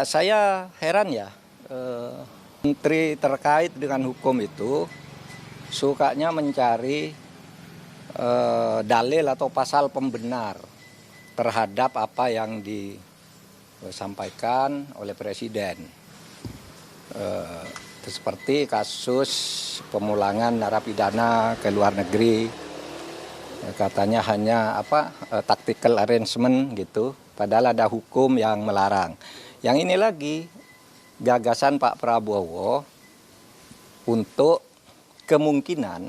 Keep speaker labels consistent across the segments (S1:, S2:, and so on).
S1: Saya heran ya, menteri terkait dengan hukum itu sukanya mencari dalil atau pasal pembenar terhadap apa yang disampaikan oleh Presiden. Seperti kasus pemulangan narapidana ke luar negeri, katanya hanya tactical arrangement gitu, padahal ada hukum yang melarang. Yang ini lagi gagasan Pak Prabowo untuk kemungkinan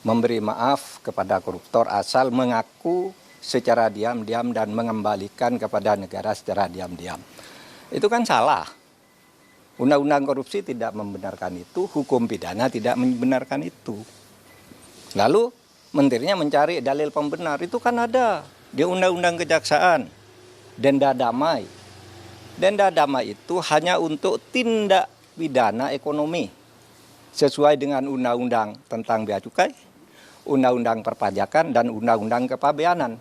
S1: memberi maaf kepada koruptor asal mengaku secara diam-diam dan mengembalikan kepada negara secara diam-diam. Itu kan salah. Undang-undang korupsi tidak membenarkan itu, hukum pidana tidak membenarkan itu. Lalu menterinya mencari dalil pembenar, itu kan ada di undang-undang kejaksaan, denda damai. Denda damai itu hanya untuk tindak pidana ekonomi sesuai dengan undang-undang tentang bea cukai, undang-undang perpajakan, dan undang-undang kepabeanan.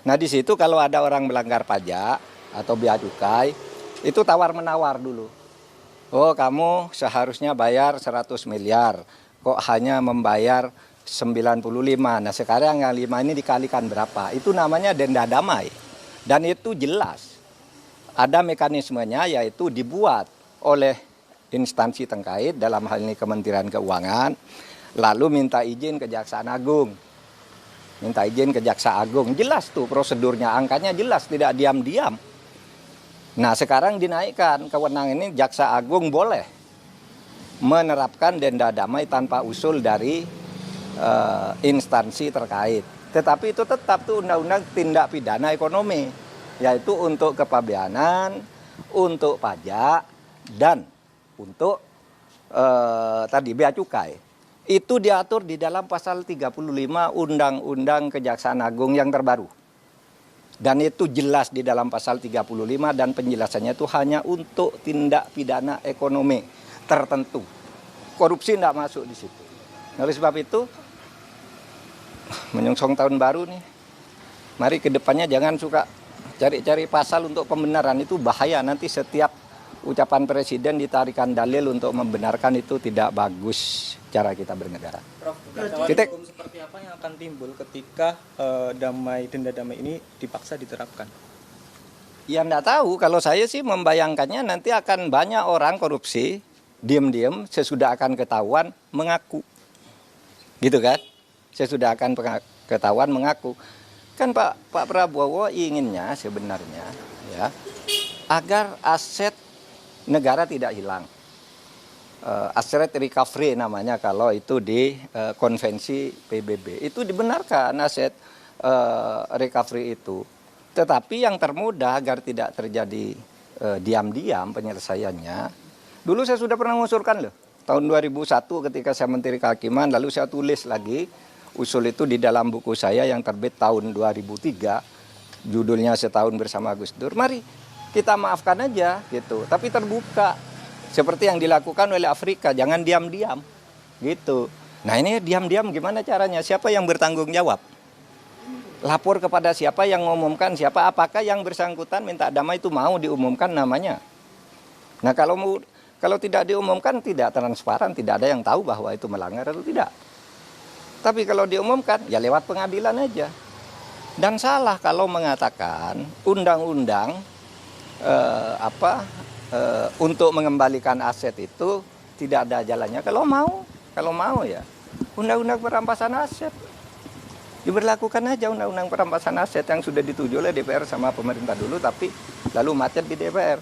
S1: Nah di situ kalau ada orang melanggar pajak atau bea cukai, itu tawar-menawar dulu. Oh kamu seharusnya bayar 100 miliar, kok hanya membayar 95. Nah sekarang yang 5 ini dikalikan berapa? Itu namanya denda damai. Dan itu jelas. Ada mekanismenya, yaitu dibuat oleh instansi terkait, dalam hal ini Kementerian Keuangan, lalu minta izin ke Kejaksaan Agung. Minta izin ke Jaksa Agung, jelas tuh prosedurnya, angkanya jelas, tidak diam-diam. Nah sekarang dinaikkan, kewenangan ini Jaksa Agung boleh menerapkan denda damai tanpa usul dari instansi terkait. Tetapi itu tetap tuh undang-undang tindak pidana ekonomi, yaitu untuk kepabeanan, untuk pajak, dan untuk tadi bea cukai. Itu diatur di dalam pasal 35 Undang-Undang Kejaksaan Agung yang terbaru. Dan itu jelas di dalam pasal 35 dan penjelasannya itu hanya untuk tindak pidana ekonomi tertentu. Korupsi tidak masuk di situ. Oleh sebab itu, menyongsong tahun baru nih, mari ke depannya jangan suka cari-cari pasal untuk pembenaran, itu bahaya. Nanti setiap ucapan Presiden ditarikan dalil untuk membenarkan, itu tidak bagus cara kita bernegara.
S2: Prof, hukum seperti apa yang akan timbul ketika denda damai ini dipaksa diterapkan?
S1: Ya enggak tahu, kalau saya sih membayangkannya nanti akan banyak orang korupsi, diam-diam sesudah akan ketahuan mengaku. Gitu kan? Sesudah akan ketahuan mengaku. Kan Pak Prabowo inginnya sebenarnya ya agar aset negara tidak hilang. Aset recovery namanya kalau itu di konvensi PBB. Itu dibenarkan aset recovery itu. Tetapi yang termudah agar tidak terjadi diam-diam penyelesaiannya. Dulu saya sudah pernah mengusulkan loh. Tahun 2001 ketika saya Menteri Kehakiman, lalu saya tulis lagi usul itu di dalam buku saya yang terbit tahun 2003, judulnya Setahun Bersama Gus Dur. Mari kita maafkan aja gitu, tapi terbuka seperti yang dilakukan oleh Afrika, jangan diam-diam gitu. Nah ini diam-diam gimana caranya? Siapa yang bertanggung jawab? Lapor kepada siapa yang mengumumkan siapa? Apakah yang bersangkutan minta damai itu mau diumumkan namanya? Nah kalau tidak diumumkan, tidak transparan, tidak ada yang tahu bahwa itu melanggar atau tidak. Tapi kalau diumumkan, ya lewat pengadilan aja. Dan salah kalau mengatakan undang-undang untuk mengembalikan aset itu tidak ada jalannya. Kalau mau ya undang-undang perampasan aset. Diberlakukan aja undang-undang perampasan aset yang sudah dituju oleh DPR sama pemerintah dulu, tapi lalu macet di DPR.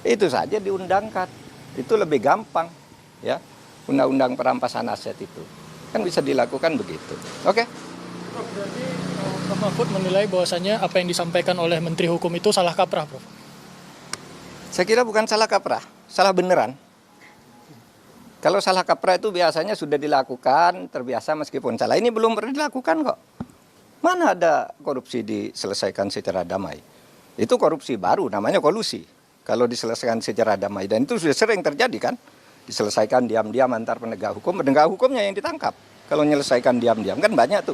S1: Itu saja diundangkan. Itu lebih gampang ya, undang-undang perampasan aset itu. Kan bisa dilakukan begitu. Oke?
S3: Prof, berarti Prof Mahfud menilai bahwasannya apa yang disampaikan oleh Menteri Hukum itu salah kaprah, Prof?
S1: Saya kira bukan salah kaprah, salah beneran. Kalau salah kaprah itu biasanya sudah dilakukan, terbiasa meskipun salah. Ini belum pernah dilakukan kok. Mana ada korupsi diselesaikan secara damai? Itu korupsi baru, namanya kolusi. Kalau diselesaikan secara damai, dan itu sudah sering terjadi kan? Diselesaikan diam-diam antar penegak hukumnya yang ditangkap. Kalau menyelesaikan diam-diam kan banyak tuh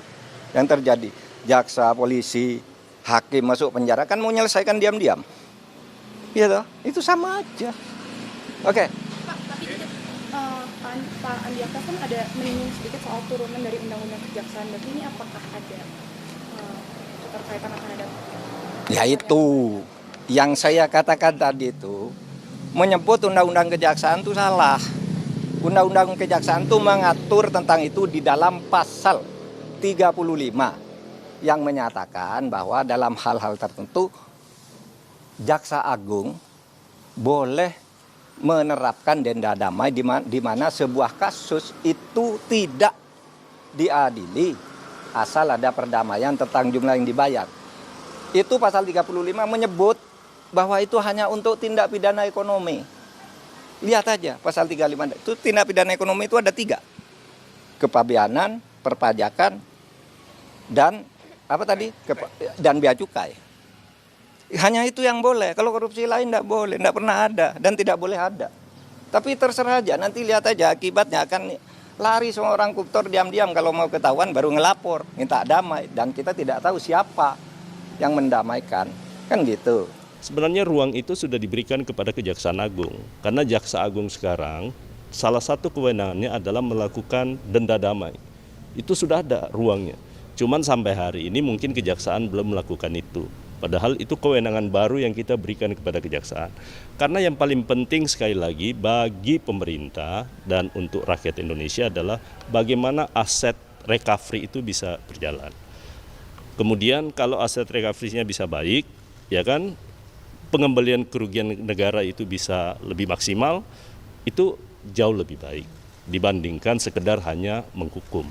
S1: yang terjadi. Jaksa, polisi, hakim masuk penjara kan mau menyelesaikan diam-diam. Iya toh? Itu sama aja. Oke.
S4: Pak, tapi itu Pak Andiaka kan ada menyinggung sedikit soal turunan dari Undang-Undang Kejaksaan. Berarti ini apakah ada keterkaitan akan ada?
S1: Ya itu yang saya katakan tadi itu menyebut Undang-Undang Kejaksaan itu salah. Undang-Undang Kejaksaan itu mengatur tentang itu di dalam pasal 35 yang menyatakan bahwa dalam hal-hal tertentu Jaksa Agung boleh menerapkan denda damai di mana sebuah kasus itu tidak diadili asal ada perdamaian tentang jumlah yang dibayar. Itu pasal 35 menyebut bahwa itu hanya untuk tindak pidana ekonomi. Lihat aja pasal 35 itu tindak pidana ekonomi itu ada 3. Kepabeanan, perpajakan, dan apa tadi? Dan bea cukai. Hanya itu yang boleh. Kalau korupsi lain tidak boleh, tidak pernah ada dan tidak boleh ada. Tapi terserah aja, nanti lihat aja akibatnya akan lari semua orang koruptor diam-diam kalau mau ketahuan baru ngelapor, minta damai dan kita tidak tahu siapa yang mendamaikan. Kan gitu.
S5: Sebenarnya ruang itu sudah diberikan kepada Kejaksaan Agung. Karena Jaksa Agung sekarang salah satu kewenangannya adalah melakukan denda damai. Itu sudah ada ruangnya. Cuman sampai hari ini mungkin Kejaksaan belum melakukan itu. Padahal itu kewenangan baru yang kita berikan kepada Kejaksaan. Karena yang paling penting sekali lagi bagi pemerintah dan untuk rakyat Indonesia adalah bagaimana aset recovery itu bisa berjalan. Kemudian kalau aset recovery-nya bisa baik, ya kan, pengembalian kerugian negara itu bisa lebih maksimal, itu jauh lebih baik dibandingkan sekedar hanya menghukum.